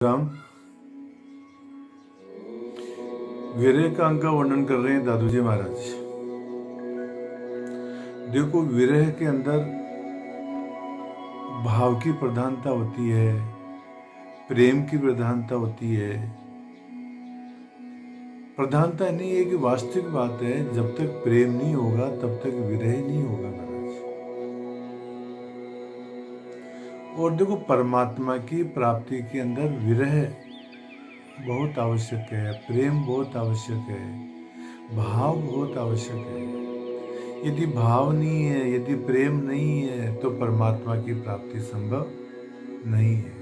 राम विरह का अंग का वर्णन कर रहे हैं दादू जी महाराज। देखो, विरह के अंदर भाव की प्रधानता होती है, प्रेम की प्रधानता होती है। प्रधानता नहीं है कि वास्तविक बात है, जब तक प्रेम नहीं होगा तब तक विरह नहीं होगा महाराज। और देखो, परमात्मा की प्राप्ति के अंदर विरह बहुत आवश्यक है, प्रेम बहुत आवश्यक है, भाव बहुत आवश्यक है। यदि भाव नहीं है, यदि प्रेम नहीं है, तो परमात्मा की प्राप्ति संभव नहीं है।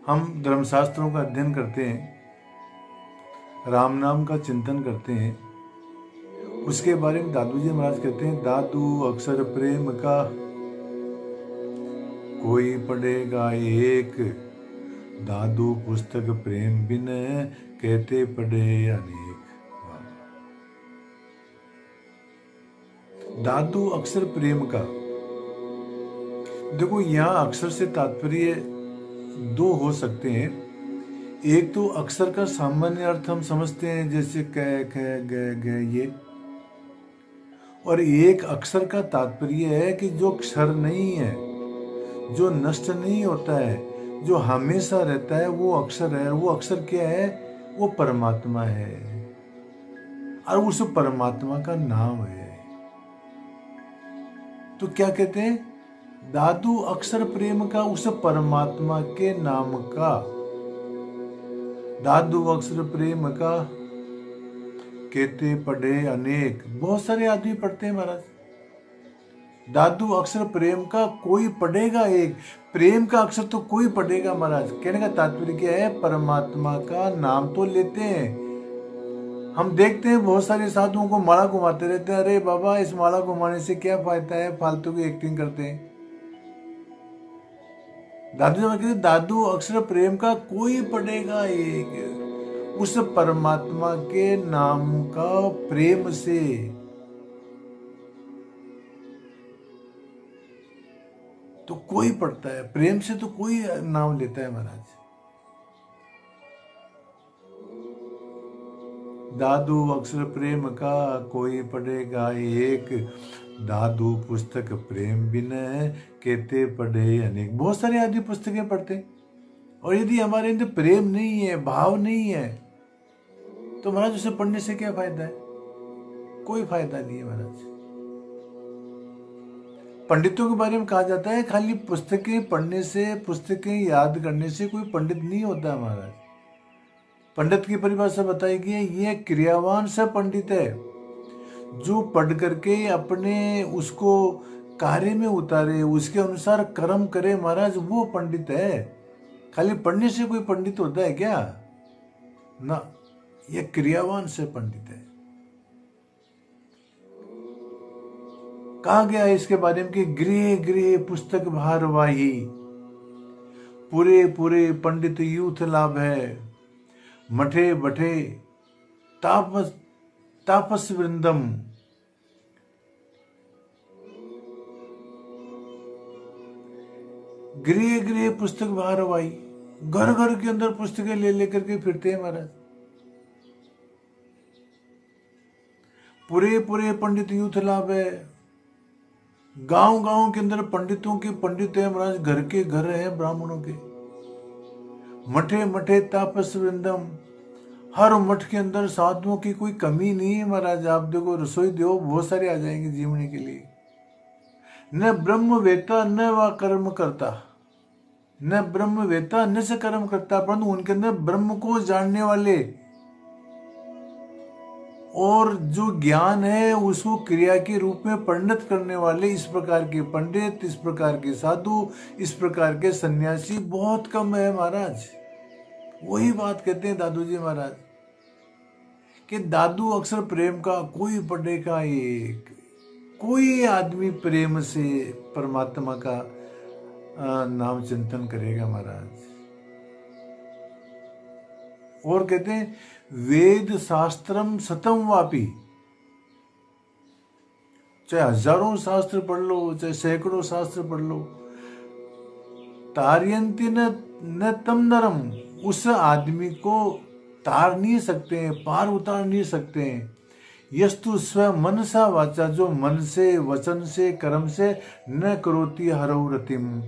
हम धर्मशास्त्रों का अध्ययन करते हैं, राम नाम का चिंतन करते हैं। उसके बारे में दादू जी महाराज कहते हैं, दादू अक्षर प्रेम का कोई पढ़ेगा एक, दादू पुस्तक प्रेम बिन कहते पढ़े अनेक। दादू अक्षर प्रेम का, देखो यहाँ अक्षर से तात्पर्य दो हो सकते हैं। एक तो अक्षर का सामान्य अर्थ हम समझते हैं, जैसे क ख ग ग ये, और एक अक्षर का तात्पर्य है कि जो क्षर नहीं है, जो नष्ट नहीं होता है, जो हमेशा रहता है, वो अक्षर है। वो अक्षर क्या है? वो परमात्मा है, और उस परमात्मा का नाम है। तो क्या कहते हैं? दादू अक्षर प्रेम का, उस परमात्मा के नाम का। दादू अक्षर प्रेम का कहते पढ़े अनेक। बहुत सारे आदमी पढ़ते हैं महाराज। दादू अक्षर प्रेम का कोई पढ़ेगा एक, प्रेम का अक्षर तो कोई पढ़ेगा महाराज। कहने का तात्पर्य क्या है? परमात्मा का नाम तो लेते हैं। हम देखते हैं बहुत सारे साधुओं को माला घुमाते रहते हैं। अरे बाबा, इस माला घुमाने से क्या फायदा है? फालतू की एक्टिंग करते हैं। दादू जी कहते, दादू अक्षर प्रेम का कोई पढ़ेगा एक, उस परमात्मा के नाम का प्रेम से। तो कोई पढ़ता है प्रेम से, तो कोई नाम लेता है महाराज। दादू अक्षर प्रेम का कोई पढ़ेगा एक, दादू पुस्तक प्रेम बिन कहते पढ़े अनेक। बहुत सारे आदमी पुस्तकें पढ़ते, और यदि हमारे अंदर प्रेम नहीं है, भाव नहीं है, तो महाराज उसे पढ़ने से क्या फायदा है? कोई फायदा नहीं है महाराज। पंडितों के बारे में कहा जाता है, खाली पुस्तकें पढ़ने से, पुस्तकें याद करने से कोई पंडित नहीं होता महाराज। पंडित की परिभाषा बताई गई है, ये क्रियावान से पंडित है, जो पढ़ करके अपने उसको कार्य में उतारे, उसके अनुसार कर्म करे महाराज, वो पंडित है। खाली पढ़ने से कोई पंडित होता है क्या? ना, ये क्रियावान से पंडित है। कहा गया है इसके बारे में कि गृह गृह पुस्तक भारवाही, पूरे पूरे पंडित यूथ लाभ है, मठे बठे तापस तापस वृंदम। गृह गृह पुस्तक भारवाही, घर घर के अंदर पुस्तकें ले लेकर के फिरते हैं महाराज। पूरे पूरे पंडित यूथ लाभ है, गांव गांव के अंदर पंडितों के पंडित है महाराज, घर के घर है ब्राह्मणों के। मठे मठे तापस वृंदम, हर मठ के अंदर साधुओं की कोई कमी नहीं है महाराज। आप देखो, रसोई दो, बहुत सारे आ जाएंगे जीवनी के लिए। न ब्रह्म वेता न व कर्म करता, न ब्रह्म वेता न से कर्म करता, परंतु उनके अंदर ब्रह्म को जानने वाले और जो ज्ञान है उसको क्रिया के रूप में परिणत करने वाले, इस प्रकार के पंडित, इस प्रकार के साधु, इस प्रकार के सन्यासी बहुत कम है महाराज। वही बात कहते हैं दादू जी महाराज कि दादू अक्षर प्रेम का कोई पढ़ेगा एक, कोई आदमी प्रेम से परमात्मा का नाम चिंतन करेगा महाराज। और कहते हैं, वेद शास्त्रम सतम वापी, चाहे हजारों शास्त्र पढ़ लो, चाहे सैकड़ों शास्त्र पढ़ लो, तार्यंती न न तम नरम, उस आदमी को तार नहीं सकते हैं, पार उतार नहीं सकते हैं। यस्तु स्व मनसा वाचा, जो मन से, वचन से, कर्म से न करोति हरौ रतिम,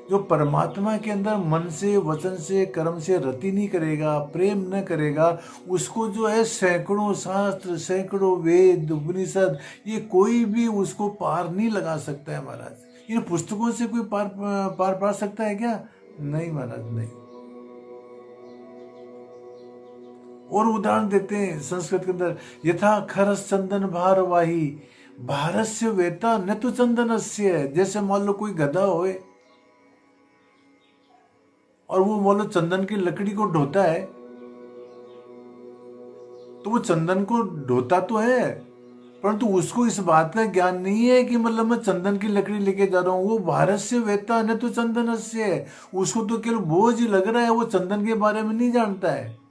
जो परमात्मा के अंदर मन से, वचन से, कर्म से रति नहीं करेगा, प्रेम न करेगा, उसको जो है सैकड़ों शास्त्र, सैकड़ों वेद, उपनिषद, ये कोई भी उसको पार नहीं लगा सकता है महाराज। इन पुस्तकों से कोई पार पा सकता है क्या? नहीं महाराज, नहीं। और उदाहरण देते हैं संस्कृत के अंदर, यथा खरस चंदन भार वाही, भारस्य वेता न तो चंदनस्य। जैसे मान लो कोई गधा होए और वो मान लो चंदन की लकड़ी को ढोता है, तो वो चंदन को ढोता तो है, परंतु उसको इस बात का ज्ञान नहीं है कि मतलब मैं चंदन की लकड़ी लेके जा रहा हूं। वो भारस्य वेता न तो चंदनस्य है, उसको तो केवल बोझ ही लग रहा है, वो चंदन के बारे में नहीं जानता है।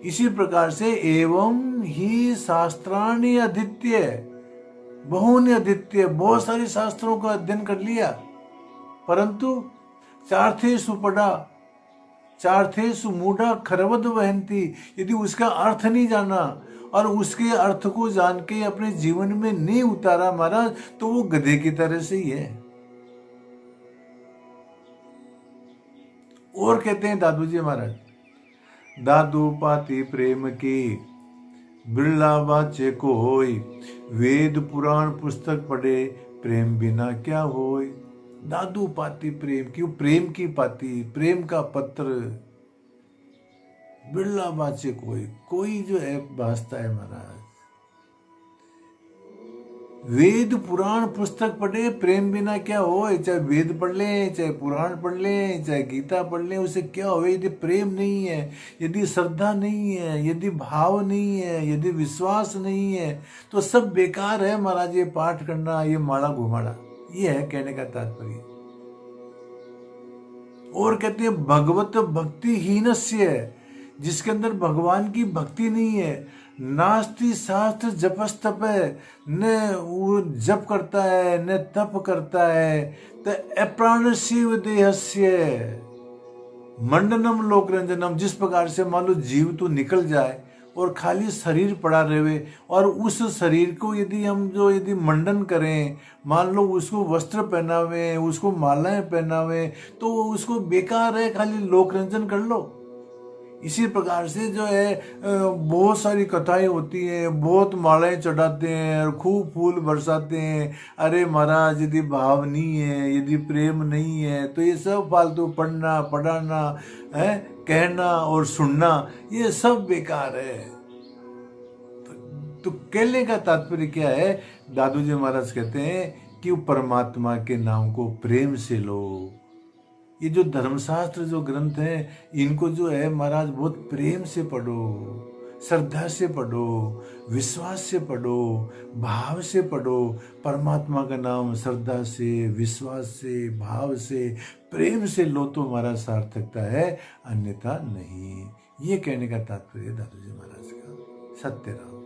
इसी प्रकार से एवं ही शास्त्राणि अधीत्य, बहुनि अधीत्य, बहुत सारे शास्त्रों का अध्ययन कर लिया, परंतु चार्थेषु पढ़ा, चार्थेषु मूढ़ा खरवद वहंती, यदि उसका अर्थ नहीं जाना और उसके अर्थ को जान के अपने जीवन में नहीं उतारा महाराज, तो वो गधे की तरह से ही है। और कहते हैं दादू जी महाराज, दादू पाती प्रेम की बिरला बाचे को होय, वेद पुराण पुस्तक पढ़े प्रेम बिना क्या होय। दादू पाती प्रेम की, प्रेम की पाती, प्रेम का पत्र, बिरला बाचे कोई जो है भासता है महाराज। वेद पुराण पुस्तक पढ़े प्रेम बिना क्या हो, चाहे वेद पढ़ लें, चाहे पुराण पढ़ लें, चाहे गीता पढ़ लें, उसे क्या हो, यदि प्रेम नहीं है, यदि श्रद्धा नहीं है, यदि भाव नहीं है, यदि विश्वास नहीं है, तो सब बेकार है महाराज। ये पाठ करना, ये माड़ा घुमाड़ा, ये है कहने का तात्पर्य। और कहते हैं भगवत भक्ति हीनस्य, जिसके अंदर भगवान की भक्ति नहीं है, नास्ति शास्त्र जपस्तप है, न वो जप करता है न तप करता है, तो अप्राणस्यैव देहस्य मंडनम लोकरंजनम। जिस प्रकार से मान लो जीव तो निकल जाए और खाली शरीर पड़ा रहे, और उस शरीर को यदि हम जो यदि मंडन करें, मान लो उसको वस्त्र पहनावे, उसको मालाएं पहनावे, तो उसको बेकार है, खाली लोकरंजन कर लो। इसी प्रकार से जो है बहुत सारी कथाएं होती हैं, बहुत मालाएं चढ़ाते हैं और खूब फूल बरसाते हैं। अरे महाराज, यदि भाव नहीं है, यदि प्रेम नहीं है, तो ये सब फालतू पढ़ना, पढ़ाना है, कहना और सुनना, ये सब बेकार है। तो कहने का तात्पर्य क्या है? दादू जी महाराज कहते हैं कि परमात्मा के नाम को प्रेम से लो। ये जो धर्मशास्त्र जो ग्रंथ हैं, इनको जो है महाराज बहुत प्रेम से पढ़ो, श्रद्धा से पढ़ो, विश्वास से पढ़ो, भाव से पढ़ो। परमात्मा का नाम श्रद्धा से, विश्वास से, भाव से, प्रेम से लो तो हमारा सार्थकता है, अन्यथा नहीं। ये कहने का तात्पर्य दादू जी महाराज का। सत्य राम।